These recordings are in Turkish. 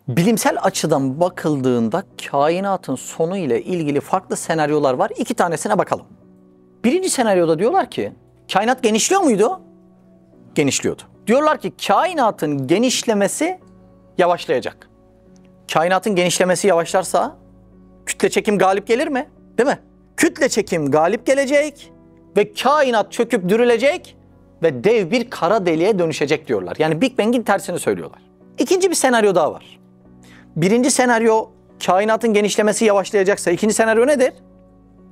Bilimsel açıdan bakıldığında kainatın sonu ile ilgili farklı senaryolar var. 2 tanesine bakalım. Birinci senaryoda diyorlar ki kainat genişliyor muydu? Genişliyordu. Diyorlar ki kainatın genişlemesi yavaşlayacak. Kainatın genişlemesi yavaşlarsa kütle çekim galip gelir mi? Değil mi? Kütle çekim galip gelecek ve kainat çöküp dürülecek ve dev bir kara deliğe dönüşecek diyorlar. Yani Big Bang'in tersini söylüyorlar. İkinci bir senaryo daha var. Birinci senaryo kainatın genişlemesi yavaşlayacaksa ikinci senaryo nedir?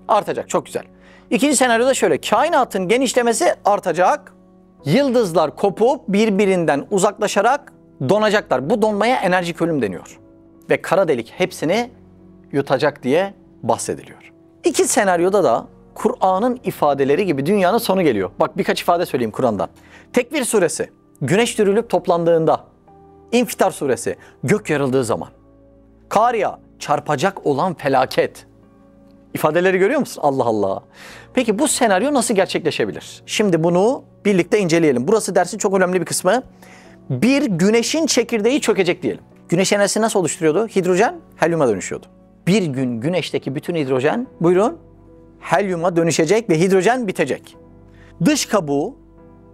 Artacak. Çok güzel. İkinci senaryoda şöyle. Kainatın genişlemesi artacak. Yıldızlar kopup birbirinden uzaklaşarak donacaklar. Bu donmaya enerjik ölüm deniyor. Ve kara delik hepsini yutacak diye bahsediliyor. İki senaryoda da Kur'an'ın ifadeleri gibi dünyanın sonu geliyor. Bak birkaç ifade söyleyeyim Kur'an'dan. Tekvir suresi, güneş dürülüp toplandığında. İnfitar suresi, gök yarıldığı zaman. Kariya, çarpacak olan felaket. İfadeleri görüyor musun? Allah Allah. Peki bu senaryo nasıl gerçekleşebilir? Şimdi bunu birlikte inceleyelim. Burası dersin çok önemli bir kısmı. Bir güneşin çekirdeği çökecek diyelim. Güneş enerjisi nasıl oluşturuyordu? Hidrojen, helyuma dönüşüyordu. Bir gün güneşteki bütün hidrojen, buyurun, helyuma dönüşecek ve hidrojen bitecek. Dış kabuğu,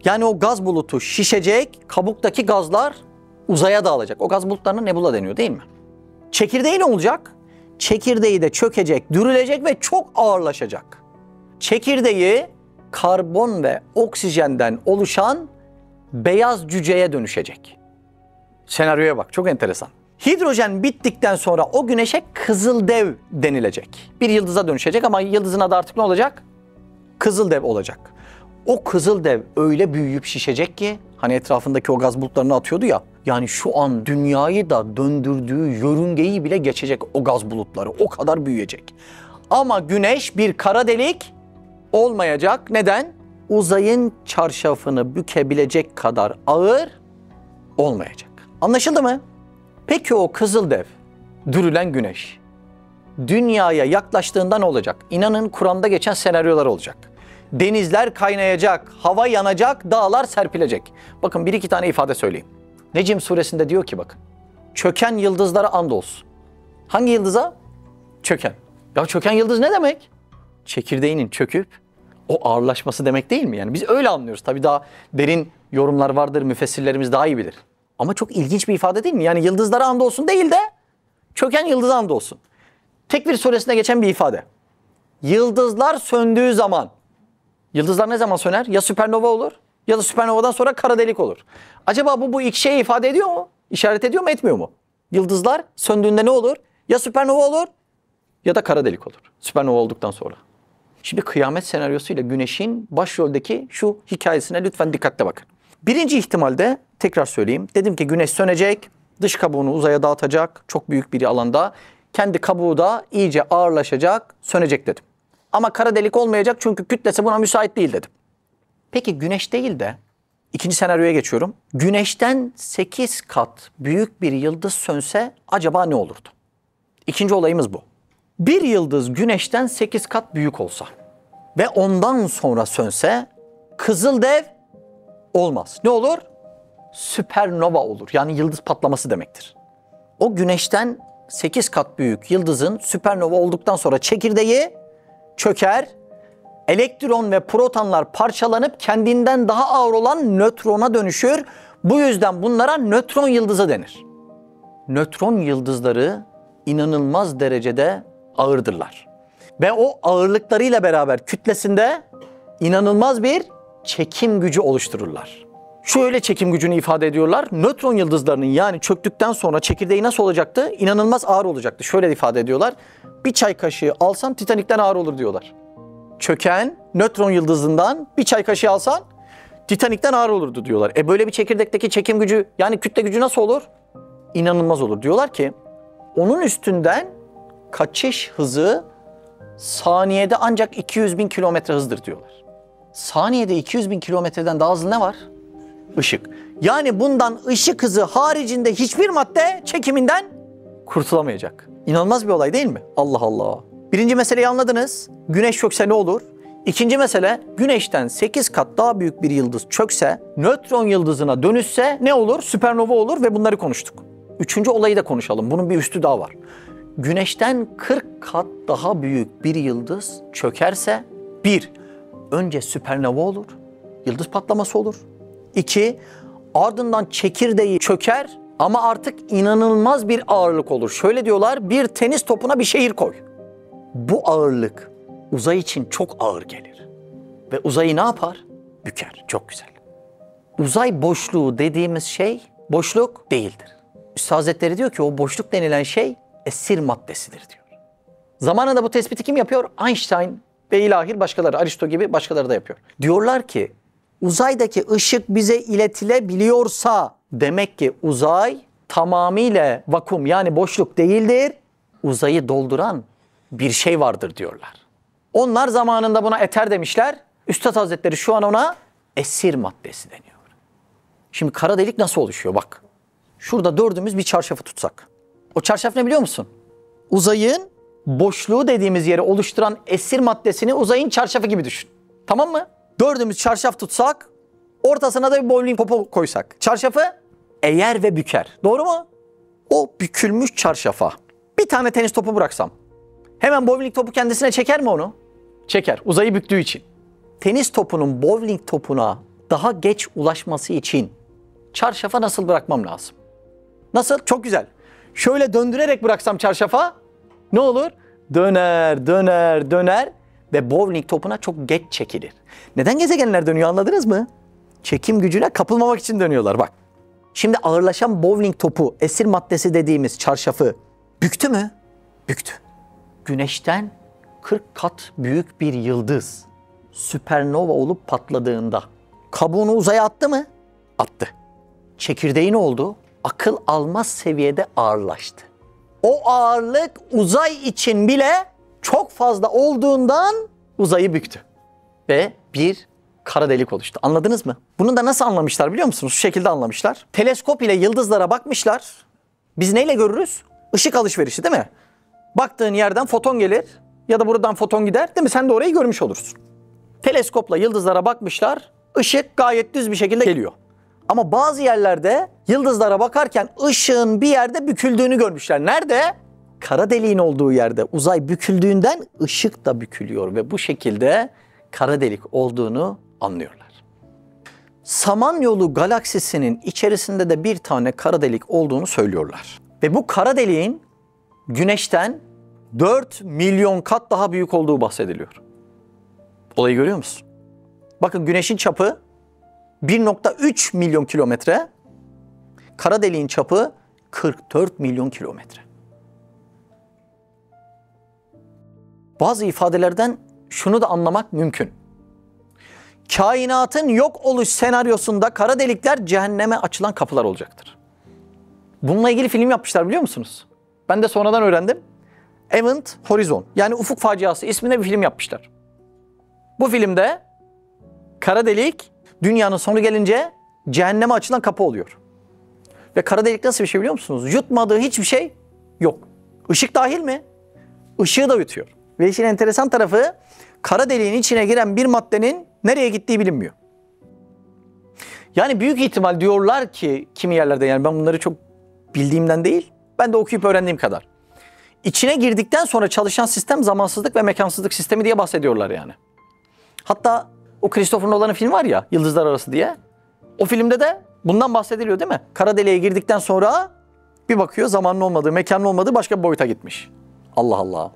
yani o gaz bulutu şişecek, kabuktaki gazlar uzaya dağılacak. O gaz bulutlarına nebula deniyor değil mi? Çekirdeği ne olacak? Çekirdeği de çökecek, dürülecek ve çok ağırlaşacak. Çekirdeği karbon ve oksijenden oluşan beyaz cüceye dönüşecek. Senaryoya bak, çok enteresan. Hidrojen bittikten sonra o güneşe kızıldev denilecek. Bir yıldıza dönüşecek ama yıldızın adı artık ne olacak? Kızıldev olacak. O kızıldev öyle büyüyüp şişecek ki, hani etrafındaki o gaz bulutlarını atıyordu ya, yani şu an dünyayı da döndürdüğü yörüngeyi bile geçecek o gaz bulutları. O kadar büyüyecek. Ama güneş bir kara delik olmayacak. Neden? Uzayın çarşafını bükebilecek kadar ağır olmayacak. Anlaşıldı mı? Peki o kızıldev, dürülen güneş, dünyaya yaklaştığında ne olacak? İnanın Kur'an'da geçen senaryolar olacak. Denizler kaynayacak, hava yanacak, dağlar serpilecek. Bakın bir iki tane ifade söyleyeyim. Necm suresinde diyor ki bakın. Çöken yıldızlara andolsun. Hangi yıldıza? Çöken. Ya çöken yıldız ne demek? Çekirdeğinin çöküp o ağırlaşması demek değil mi? Yani biz öyle anlıyoruz. Tabii daha derin yorumlar vardır, müfessirlerimiz daha iyi bilir. Ama çok ilginç bir ifade değil mi? Yani yıldızlara andolsun değil de çöken yıldıza andolsun. Tekvir suresinde geçen bir ifade. Yıldızlar söndüğü zaman, yıldızlar ne zaman söner? Ya süpernova olur ya da süpernovadan sonra kara delik olur. Acaba bu iki şeyi ifade ediyor mu? İşaret ediyor mu, etmiyor mu? Yıldızlar söndüğünde ne olur? Ya süpernova olur ya da kara delik olur. Süpernova olduktan sonra. Şimdi kıyamet senaryosuyla güneşin başroldeki şu hikayesine lütfen dikkatle bakın. Birinci ihtimalde tekrar söyleyeyim. Dedim ki güneş sönecek, dış kabuğunu uzaya dağıtacak çok büyük bir alanda. Kendi kabuğu da iyice ağırlaşacak, sönecek dedim. Ama kara delik olmayacak çünkü kütlesi buna müsait değil dedim. Peki güneş değil de, ikinci senaryoya geçiyorum. Güneşten 8 kat büyük bir yıldız sönse acaba ne olurdu? İkinci olayımız bu. Bir yıldız güneşten 8 kat büyük olsa ve ondan sonra sönse kızıldev olmaz. Ne olur? Süpernova olur. Yani yıldız patlaması demektir. O güneşten 8 kat büyük yıldızın süpernova olduktan sonra çekirdeği çöker, elektron ve protonlar parçalanıp kendinden daha ağır olan nötrona dönüşür. Bu yüzden bunlara nötron yıldızı denir. Nötron yıldızları inanılmaz derecede ağırdırlar. Ve o ağırlıklarıyla beraber kütlesinde inanılmaz bir çekim gücü oluştururlar. Şöyle çekim gücünü ifade ediyorlar. Nötron yıldızlarının yani çöktükten sonra çekirdeği nasıl olacaktı? İnanılmaz ağır olacaktı. Şöyle ifade ediyorlar. Bir çay kaşığı alsan Titanik'ten ağır olur diyorlar. Çöken nötron yıldızından bir çay kaşığı alsan Titanik'ten ağır olurdu diyorlar. Böyle bir çekirdekteki çekim gücü yani kütle gücü nasıl olur? İnanılmaz olur. Diyorlar ki onun üstünden kaçış hızı saniyede ancak 200.000 kilometre hızdır diyorlar. Saniyede 200.000 kilometreden daha hızlı ne var? Işık. Yani bundan ışık hızı haricinde hiçbir madde çekiminden kurtulamayacak. İnanılmaz bir olay değil mi? Allah Allah. Birinci meseleyi anladınız. Güneş çökse ne olur? İkinci mesele, güneşten 8 kat daha büyük bir yıldız çökse, nötron yıldızına dönüşse ne olur? Süpernova olur ve bunları konuştuk. Üçüncü olayı da konuşalım. Bunun bir üstü daha var. Güneşten 40 kat daha büyük bir yıldız çökerse, bir, önce süpernova olur, yıldız patlaması olur. İki, ardından çekirdeği çöker ama artık inanılmaz bir ağırlık olur. Şöyle diyorlar, bir tenis topuna bir şehir koy. Bu ağırlık uzay için çok ağır gelir. Ve uzayı ne yapar? Büker. Çok güzel. Uzay boşluğu dediğimiz şey boşluk değildir. Üstad Hazretleri diyor ki o boşluk denilen şey esir maddesidir diyor. Zamanında bu tespiti kim yapıyor? Einstein ve ilahir başkaları, Aristo gibi başkaları da yapıyor. Diyorlar ki uzaydaki ışık bize iletilebiliyorsa demek ki uzay tamamıyla vakum yani boşluk değildir. Uzayı dolduran bir şey vardır diyorlar. Onlar zamanında buna eter demişler. Üstad Hazretleri şu an ona esir maddesi deniyor. Şimdi kara delik nasıl oluşuyor bak. Şurada dördümüz bir çarşafı tutsak. O çarşaf ne biliyor musun? Uzayın boşluğu dediğimiz yeri oluşturan esir maddesini uzayın çarşafı gibi düşün. Tamam mı? Dördümüz çarşaf tutsak, ortasına da bir bowling topu koysak. Çarşafı eğer ve büker. Doğru mu? O bükülmüş çarşafa bir tane tenis topu bıraksam, hemen bowling topu kendisine çeker mi onu? Çeker. Uzayı büktüğü için. Tenis topunun bowling topuna daha geç ulaşması için çarşafa nasıl bırakmam lazım? Nasıl? Çok güzel. Şöyle döndürerek bıraksam çarşafa ne olur? Döner, döner, döner ve bowling topuna çok geç çekilir. Neden gezegenler dönüyor anladınız mı? Çekim gücüne kapılmamak için dönüyorlar bak. Şimdi ağırlaşan bowling topu, esir maddesi dediğimiz çarşafı büktü mü? Büktü. Güneşten 40 kat büyük bir yıldız süpernova olup patladığında kabuğunu uzaya attı mı? Attı. Çekirdeği ne oldu? Akıl almaz seviyede ağırlaştı. O ağırlık uzay için bile çok fazla olduğundan uzayı büktü. Ve bir kara delik oluştu. Anladınız mı? Bunu da nasıl anlamışlar biliyor musunuz? Şu şekilde anlamışlar. Teleskop ile yıldızlara bakmışlar. Biz neyle görürüz? Işık alışverişi değil mi? Baktığın yerden foton gelir ya da buradan foton gider değil mi? Sen de orayı görmüş olursun. Teleskopla yıldızlara bakmışlar. Işık gayet düz bir şekilde geliyor. Ama bazı yerlerde yıldızlara bakarken ışığın bir yerde büküldüğünü görmüşler. Nerede? Kara deliğin olduğu yerde. Uzay büküldüğünden ışık da bükülüyor ve bu şekilde kara delik olduğunu anlıyorlar. Samanyolu galaksisinin içerisinde de bir tane kara delik olduğunu söylüyorlar. Ve bu kara deliğin Güneş'ten 4 milyon kat daha büyük olduğu bahsediliyor. Olayı görüyor musun? Bakın Güneş'in çapı 1,3 milyon kilometre, kara deliğin çapı 44 milyon kilometre. Bazı ifadelerden şunu da anlamak mümkün. Kainatın yok oluş senaryosunda kara delikler cehenneme açılan kapılar olacaktır. Bununla ilgili film yapmışlar biliyor musunuz? Ben de sonradan öğrendim. Event Horizon yani Ufuk Faciası isminde bir film yapmışlar. Bu filmde kara delik dünyanın sonu gelince cehenneme açılan kapı oluyor. Ve kara delik nasıl bir şey biliyor musunuz? Yutmadığı hiçbir şey yok. Işık dahil mi? Işığı da yutuyor. Ve işin enteresan tarafı kara deliğin içine giren bir maddenin nereye gittiği bilinmiyor. Yani büyük ihtimal diyorlar ki kimi yerlerde yani ben bunları çok bildiğimden değil, ben de okuyup öğrendiğim kadar. İçine girdikten sonra çalışan sistem zamansızlık ve mekansızlık sistemi diye bahsediyorlar yani. Hatta o Christopher Nolan'ın filmi var ya Yıldızlar Arası diye. O filmde de bundan bahsediliyor değil mi? Kara deliğe girdikten sonra bir bakıyor zamanın olmadığı, mekanın olmadığı başka bir boyuta gitmiş. Allah Allah.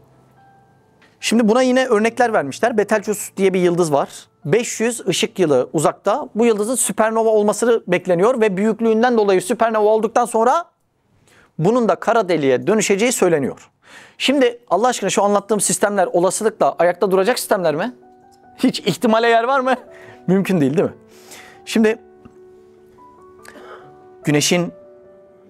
Şimdi buna yine örnekler vermişler. Betelgeuse diye bir yıldız var. 500 ışık yılı uzakta. Bu yıldızın süpernova olması bekleniyor ve büyüklüğünden dolayı süpernova olduktan sonra bunun da kara deliğe dönüşeceği söyleniyor. Şimdi Allah aşkına şu anlattığım sistemler olasılıkla ayakta duracak sistemler mi? Hiç ihtimale yer var mı? Mümkün değil mi? Şimdi Güneş'in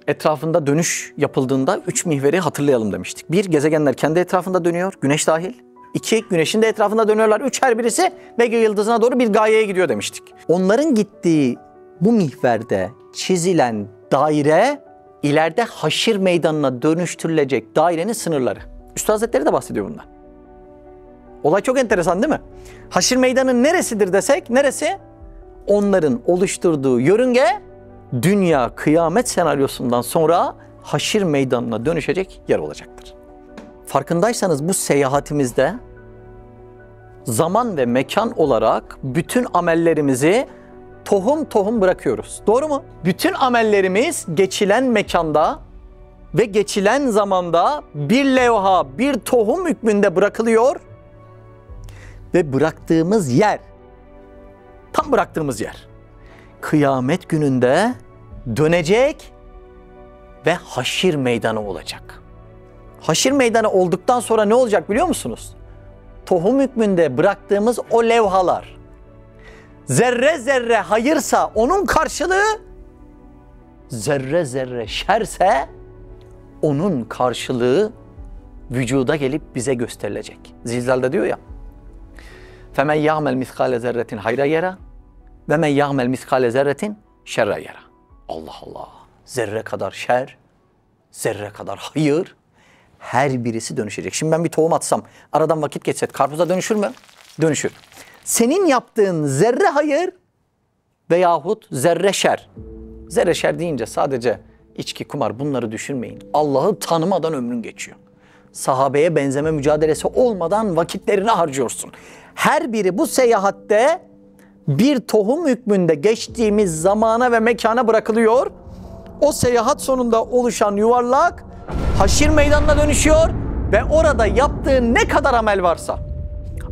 etrafında dönüş yapıldığında 3 mihveri hatırlayalım demiştik. 1. Gezegenler kendi etrafında dönüyor, Güneş dahil. 2. Güneşin de etrafında dönüyorlar. 3. Her birisi Vega yıldızına doğru bir gayeye gidiyor demiştik. Onların gittiği bu mihverde çizilen daire ileride haşir meydanına dönüştürülecek dairenin sınırları. Üstad Hazretleri de bahsediyor bundan. Olay çok enteresan değil mi? Haşir meydanı neresidir desek, neresi? Onların oluşturduğu yörünge dünya kıyamet senaryosundan sonra haşir meydanına dönüşecek yer olacaktır. Farkındaysanız bu seyahatimizde zaman ve mekan olarak bütün amellerimizi tohum tohum bırakıyoruz. Doğru mu? Bütün amellerimiz geçilen mekanda ve geçilen zamanda bir levha, bir tohum hükmünde bırakılıyor ve bıraktığımız yer, tam bıraktığımız yer, kıyamet gününde dönecek ve haşir meydanı olacak. Haşir meydanı olduktan sonra ne olacak biliyor musunuz? Tohum hükmünde bıraktığımız o levhalar, zerre zerre hayırsa onun karşılığı, zerre zerre şerse onun karşılığı vücuda gelip bize gösterilecek. Zilzal'da diyor ya, فَمَنْ يَعْمَلْ مِثْقَالَ زَرَّةٍ hayra yara ve men ya'mel miskale zerretin şerre yara. Allah Allah. Zerre kadar şer, zerre kadar hayır, her birisi dönüşecek. Şimdi ben bir tohum atsam, aradan vakit geçse karpuza dönüşür mü? Dönüşür. Senin yaptığın zerre hayır veyahut zerre şer. Zerre şer deyince sadece içki, kumar bunları düşünmeyin. Allah'ı tanımadan ömrün geçiyor. Sahabeye benzeme mücadelesi olmadan vakitlerini harcıyorsun. Her biri bu seyahatte bir tohum hükmünde geçtiğimiz zamana ve mekana bırakılıyor. O seyahat sonunda oluşan yuvarlak haşir meydanına dönüşüyor ve orada yaptığın ne kadar amel varsa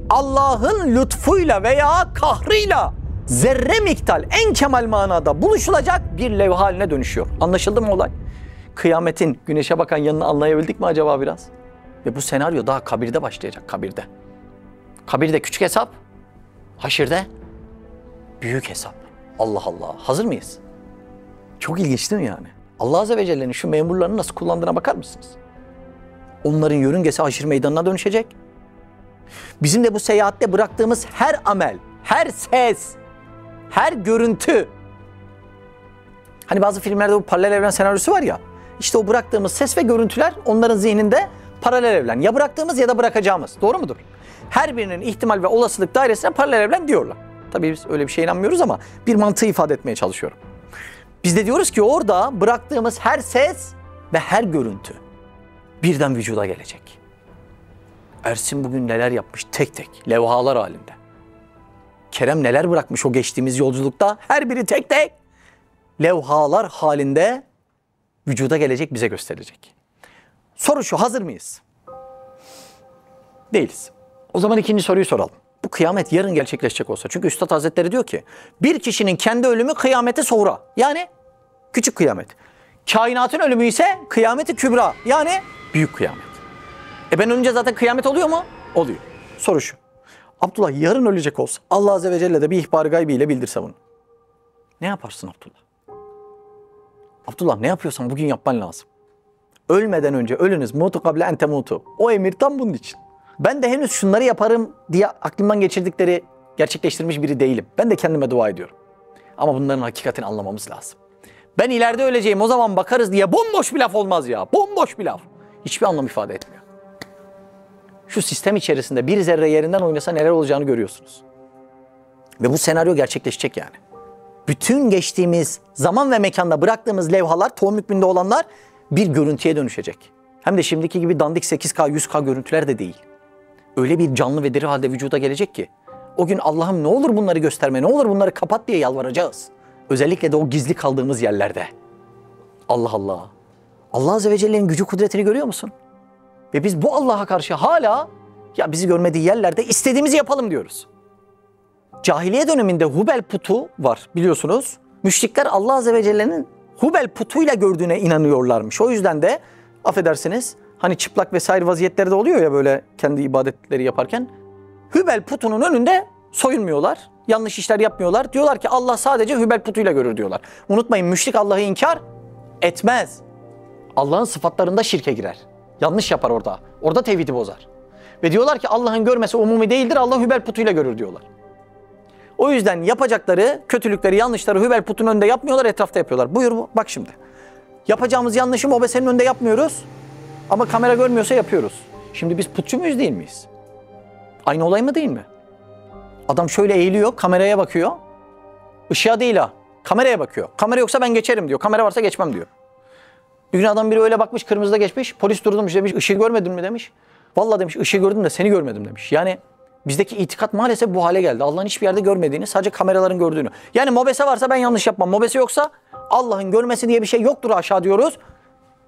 Allah'ın lütfuyla veya kahrıyla zerre miktar en kemal manada buluşulacak bir levha haline dönüşüyor. Anlaşıldı mı olay? Kıyametin güneşe bakan yanını anlayabildik mi acaba biraz? Ve bu senaryo daha kabirde başlayacak, kabirde. Kabirde küçük hesap, haşirde büyük hesap. Allah Allah. Hazır mıyız? Çok ilginç değil mi yani? Allah Azze ve Celle'nin şu memurlarını nasıl kullandığına bakar mısınız? Onların yörüngesi haşir meydanına dönüşecek. Bizim de bu seyahatte bıraktığımız her amel, her ses, her görüntü. Hani bazı filmlerde bu paralel evren senaryosu var ya. İşte o bıraktığımız ses ve görüntüler onların zihninde paralel evren. Ya bıraktığımız ya da bırakacağımız. Doğru mudur? Her birinin ihtimal ve olasılık dairesine paralel evren diyorlar. Tabii biz öyle bir şeye inanmıyoruz ama bir mantığı ifade etmeye çalışıyorum. Biz de diyoruz ki orada bıraktığımız her ses ve her görüntü birden vücuda gelecek. Ersin bugün neler yapmış tek tek, levhalar halinde. Kerem neler bırakmış o geçtiğimiz yolculukta, her biri tek tek levhalar halinde vücuda gelecek, bize gösterilecek. Soru şu, hazır mıyız? Değiliz. O zaman ikinci soruyu soralım. Bu kıyamet yarın gerçekleşecek olsa, çünkü Üstad Hazretleri diyor ki bir kişinin kendi ölümü kıyameti sonra, yani küçük kıyamet. Kainatın ölümü ise kıyameti kübra, yani büyük kıyamet. Ben ölünce zaten kıyamet oluyor mu? Oluyor. Soru şu. Abdullah yarın ölecek olsa Allah Azze ve Celle de bir ihbar-ı gaybiyle bildirse bunu. Ne yaparsın Abdullah? Abdullah ne yapıyorsan bugün yapman lazım. Ölmeden önce ölünüz mutu kable en temutu. O emir tam bunun için. Ben de henüz şunları yaparım diye aklımdan geçirdikleri gerçekleştirmiş biri değilim. Ben de kendime dua ediyorum. Ama bunların hakikatini anlamamız lazım. Ben ileride öleceğim o zaman bakarız diye bomboş bir laf olmaz ya. Bomboş bir laf. Hiçbir anlam ifade etmiyor. Şu sistem içerisinde bir zerre yerinden oynasa neler olacağını görüyorsunuz. Ve bu senaryo gerçekleşecek yani. Bütün geçtiğimiz zaman ve mekanda bıraktığımız levhalar, tohum hükmünde olanlar bir görüntüye dönüşecek. Hem de şimdiki gibi dandik 8K, 100K görüntüler de değil. Öyle bir canlı ve diri halde vücuda gelecek ki o gün Allah'ım ne olur bunları gösterme, ne olur bunları kapat diye yalvaracağız. Özellikle de o gizli kaldığımız yerlerde. Allah Allah. Allah Azze ve Celle'nin gücü kudretini görüyor musun? Ve biz bu Allah'a karşı hala ya bizi görmediği yerlerde istediğimizi yapalım diyoruz. Cahiliye döneminde Hubel putu var biliyorsunuz. Müşrikler Allah Azze ve Celle'nin Hubel putuyla gördüğüne inanıyorlarmış. O yüzden de affedersiniz hani çıplak vesaire vaziyetleri de oluyor ya böyle kendi ibadetleri yaparken. Hubel putunun önünde soyunmuyorlar. Yanlış işler yapmıyorlar. Diyorlar ki Allah sadece Hubel putuyla görür diyorlar. Unutmayın müşrik Allah'ı inkar etmez. Allah'ın sıfatlarında şirke girer. Yanlış yapar orada. Orada tevhidi bozar. Ve diyorlar ki Allah'ın görmesi umumi değildir. Allah Hubel putuyla görür diyorlar. O yüzden yapacakları, kötülükleri, yanlışları Hubel putun önünde yapmıyorlar, etrafta yapıyorlar. Buyur bak şimdi. Yapacağımız yanlışı mobesenin önünde yapmıyoruz. Ama kamera görmüyorsa yapıyoruz. Şimdi biz putçu muyuz değil miyiz? Aynı olay mı değil mi? Adam şöyle eğiliyor, kameraya bakıyor. Işığa değil ha, kameraya bakıyor. Kamera yoksa ben geçerim diyor. Kamera varsa geçmem diyor. Bir gün adam biri öyle bakmış, kırmızıda geçmiş. Polis durdurmuş, demiş ışığı görmedin mi demiş. Vallahi demiş ışığı gördüm de seni görmedim demiş. Yani bizdeki itikat maalesef bu hale geldi. Allah'ın hiçbir yerde görmediğini, sadece kameraların gördüğünü. Yani mobese varsa ben yanlış yapmam. Mobese yoksa Allah'ın görmesi diye bir şey yoktur aşağı diyoruz.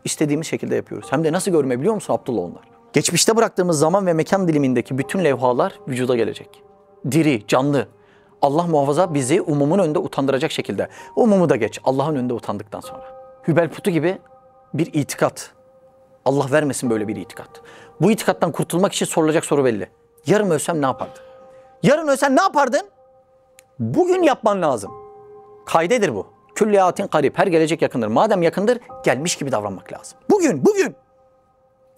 İstediğimiz şekilde yapıyoruz. Hem de nasıl görme biliyor musun Abdullah onlar? Geçmişte bıraktığımız zaman ve mekan dilimindeki bütün levhalar vücuda gelecek. Diri, canlı. Allah muhafaza bizi umumun önünde utandıracak şekilde. Umumu da geç. Allah'ın önünde utandıktan sonra. Hübel putu gibi bir itikat. Allah vermesin böyle bir itikat. Bu itikattan kurtulmak için sorulacak soru belli. Yarın ölsem ne yapardın? Yarın ölsen ne yapardın? Bugün yapman lazım. Kaidedir bu. Külliyatin karib. Her gelecek yakındır. Madem yakındır, gelmiş gibi davranmak lazım. Bugün.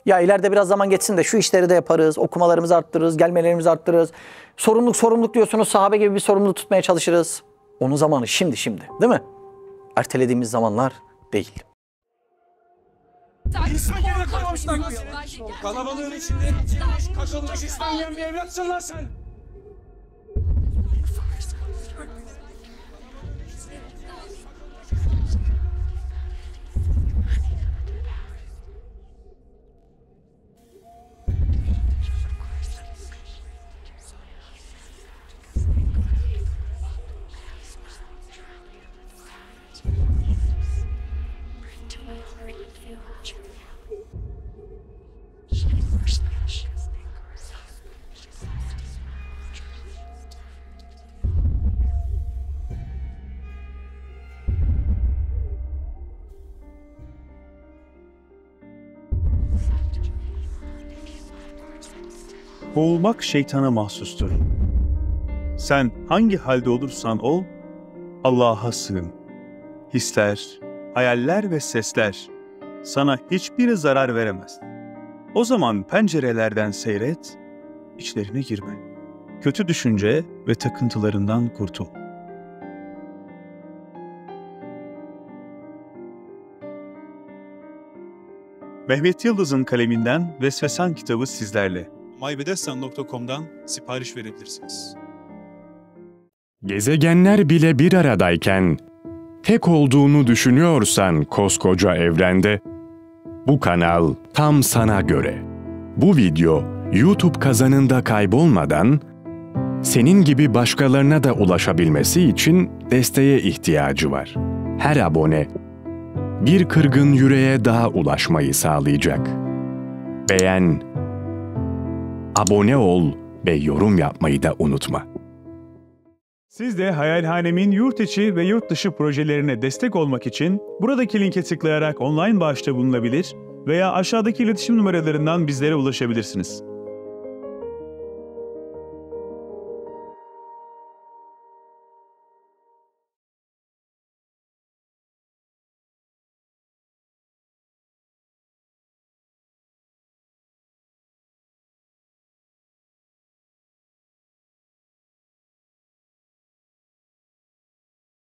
Ya ileride biraz zaman geçsin de şu işleri de yaparız. Okumalarımızı arttırırız. Gelmelerimizi arttırırız. Sorumluluk diyorsunuz. Sahabe gibi bir sorumluluk tutmaya çalışırız. Onun zamanı şimdi. Değil mi? Ertelediğimiz zamanlar değil. Kalabalığın içinde girmiş, kakılmış İslam bir evlatsın lan sen. Boğulmak şeytana mahsustur. Sen hangi halde olursan ol, Allah'a sığın. Hisler, hayaller ve sesler sana hiçbir zarar veremez. O zaman pencerelerden seyret, içlerine girme. Kötü düşünce ve takıntılarından kurtul. Mehmet Yıldız'ın kaleminden Vesvesan kitabı sizlerle. mybedestan.com'dan sipariş verebilirsiniz. Gezegenler bile bir aradayken, tek olduğunu düşünüyorsan koskoca evrende, bu kanal tam sana göre. Bu video YouTube kazanında kaybolmadan, senin gibi başkalarına da ulaşabilmesi için desteğe ihtiyacı var. Her abone, bir kırgın yüreğe daha ulaşmayı sağlayacak. Beğen, abone ol ve yorum yapmayı da unutma. Siz de Hayalhanem'in yurt içi ve yurt dışı projelerine destek olmak için buradaki linke tıklayarak online bağışta bulunabilir veya aşağıdaki iletişim numaralarından bizlere ulaşabilirsiniz.